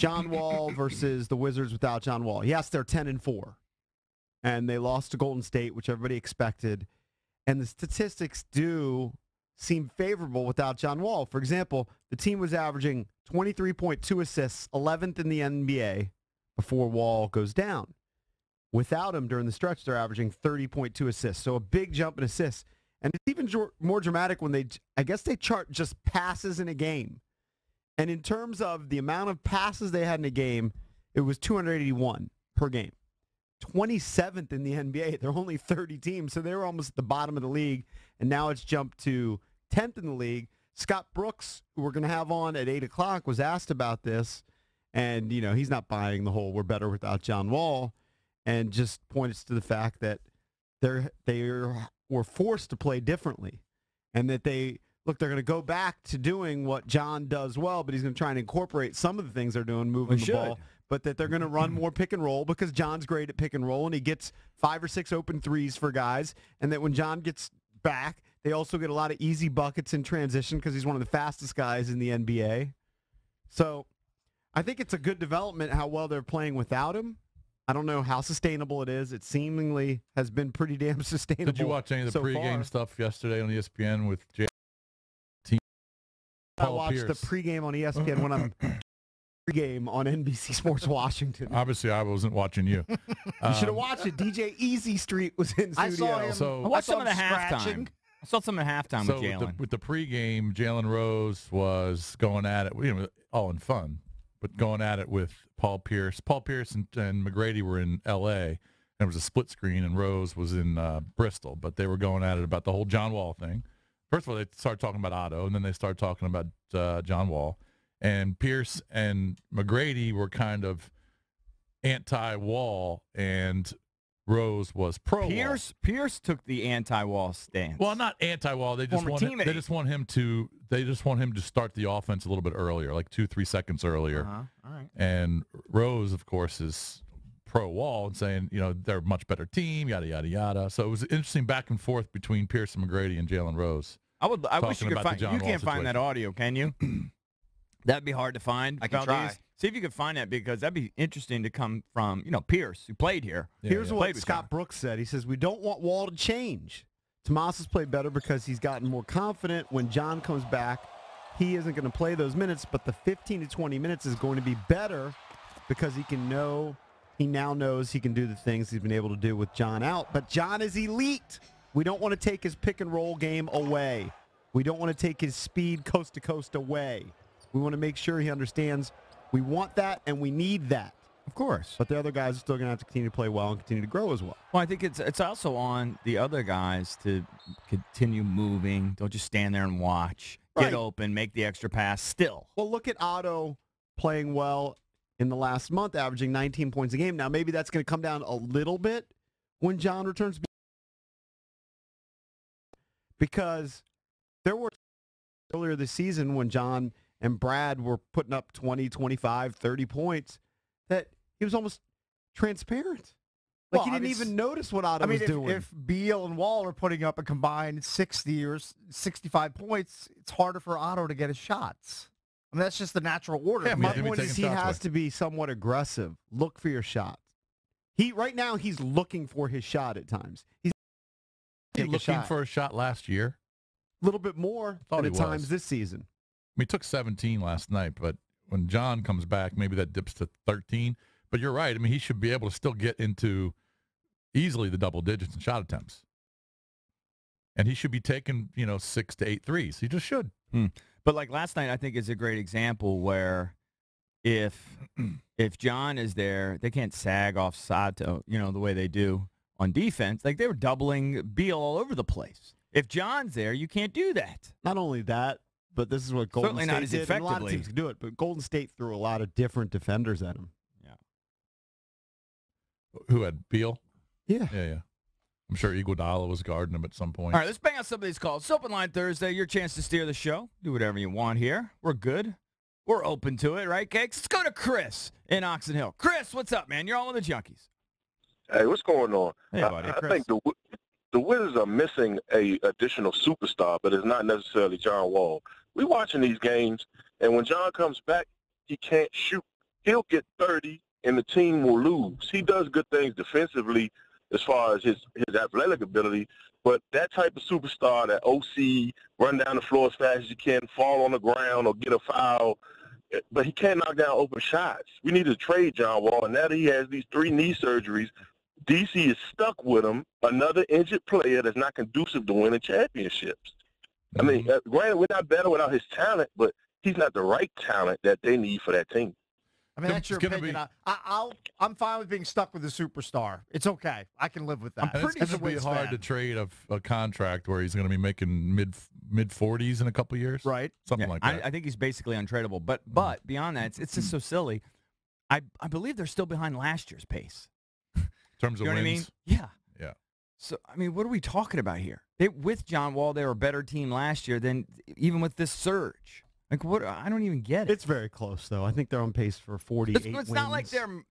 John Wall versus the Wizards without John Wall. Yes, they're 10-4. And they lost to Golden State, which everybody expected. And the statistics do seem favorable without John Wall. For example, the team was averaging 23.2 assists, 11th in the NBA before Wall goes down. Without him during the stretch, they're averaging 30.2 assists. So a big jump in assists. And it's even more dramatic when I guess they chart just passes in a game. And in terms of the amount of passes they had in a game, it was 281 per game. 27th in the NBA. There are only 30 teams, so they were almost at the bottom of the league, and now it's jumped to 10th in the league. Scott Brooks, who we're going to have on at 8 o'clock, was asked about this, and, he's not buying the whole we're better without John Wall, and just points to the fact that they were forced to play differently, and that they're going to go back to doing what John does well, but he's going to try and incorporate some of the things they're doing, moving the ball, but that they're going to run more pick and roll because John's great at pick and roll, and he gets 5 or 6 open threes for guys, and that when John gets back, they also get a lot of easy buckets in transition because he's one of the fastest guys in the NBA. So I think it's a good development how well they're playing without him. I don't know how sustainable it is. It seemingly has been pretty damn sustainable. Did you watch any of the pregame stuff yesterday on ESPN with Jay? I watched the pregame on ESPN when I'm pregame on NBC Sports Washington. Obviously, I wasn't watching you. You should have watched it. DJ Easy Street was in studio. I saw him. I watched some of the halftime. I saw some of the halftime with Jalen. With the pregame, Jalen Rose was going at it, all in fun, but going at it with Paul Pierce. Paul Pierce and McGrady were in L.A. There was a split screen, and Rose was in Bristol, but they were going at it about the whole John Wall thing. First of all, they started talking about Otto, and then they started talking about John Wall. And Pierce and McGrady were kind of anti-Wall, and Rose was pro-Wall. Pierce took the anti-Wall stance. Well, not anti-Wall. They just want him to start the offense a little bit earlier, like 2-3 seconds earlier. All right. And Rose, of course, is pro-Wall and saying, they're a much better team, yada, yada, yada. So it was interesting back and forth between Pierce and McGrady and Jalen Rose. I wish you could find. You can't find that audio, can you? That'd be hard to find. I can try. See if you can find that, because that'd be interesting to come from, Pierce, who played here. Here's what Scott Brooks said. He says, we don't want Wall to change. Tomas has played better because he's gotten more confident. When John comes back, he isn't going to play those minutes, but the 15 to 20 minutes is going to be better because he now knows he can do the things he's been able to do with John out. But John is elite. We don't want to take his pick and roll game away. We don't want to take his speed coast to coast away. We want to make sure he understands we want that and we need that. Of course. But the other guys are still going to have to continue to play well and continue to grow as well. Well, I think it's also on the other guys to continue moving. Don't just stand there and watch. Get open, make the extra pass still. Well, look at Otto playing well in the last month, averaging 19 points a game. Now, maybe that's going to come down a little bit when John returns, because there were earlier this season when John and Brad were putting up 20, 25, 30 points that he was almost transparent. Like, he didn't even notice what Otto was doing. If Beal and Wall are putting up a combined 60 or 65 points, it's harder for Otto to get his shots. I mean, that's just the natural order. Yeah, my point is he has to be somewhat aggressive. Look for your shot. Right now, he's looking for his shot at times. He's looking for a shot last year. A little bit more at times this season. He took 17 last night, but when John comes back, maybe that dips to 13. But you're right. I mean, he should be able to still get into easily the double digits in shot attempts. And he should be taking, 6 to 8 threes. He just should. But like last night, I think is a great example where if John is there, they can't sag offside to, the way they do on defense. Like, they were doubling Beal all over the place. If John's there, you can't do that. Not only that, but this is what Golden State did. And a lot of teams can do it, but Golden State threw a lot of different defenders at him. Yeah. Who had Beal? Yeah. Yeah. I'm sure Iguodala was guarding him at some point. All right, let's bang out some of these calls. It's Open Line Thursday. Your chance to steer the show. Do whatever you want here. We're good. We're open to it, right, Cakes? Let's go to Chris in Oxon Hill. Chris, what's up, man? You're on with the Junkies. Hey, what's going on? Hey, buddy. I think the Wizards are missing a additional superstar, but it's not necessarily John Wall. We watching these games, and when John comes back, he can't shoot. he'll get 30 and the team will lose. He does good things defensively as far as his athletic ability, but that type of superstar, that OC, run down the floor as fast as you can, fall on the ground or get a foul, but he can't knock down open shots. We need to trade John Wall, and now that he has these 3 knee surgeries, DC is stuck with him, another injured player that's not conducive to winning championships. I mean, granted, we're not better without his talent, but he's not the right talent that they need for that team. I mean, that's your opinion. I'm fine with being stuck with a superstar. It's okay. I can live with that. It's going to be hard to trade a contract where he's going to be making mid 40s in a couple years. Right. Something like that. I think he's basically untradeable. But beyond that, it's just so silly. I believe they're still behind last year's pace. In terms of you know wins? what I mean? Yeah. Yeah. So, I mean, what are we talking about here? With John Wall, they were a better team last year than even with this surge. Like, what? I don't even get it. It's very close, though. I think they're on pace for 48 wins. It's not like they're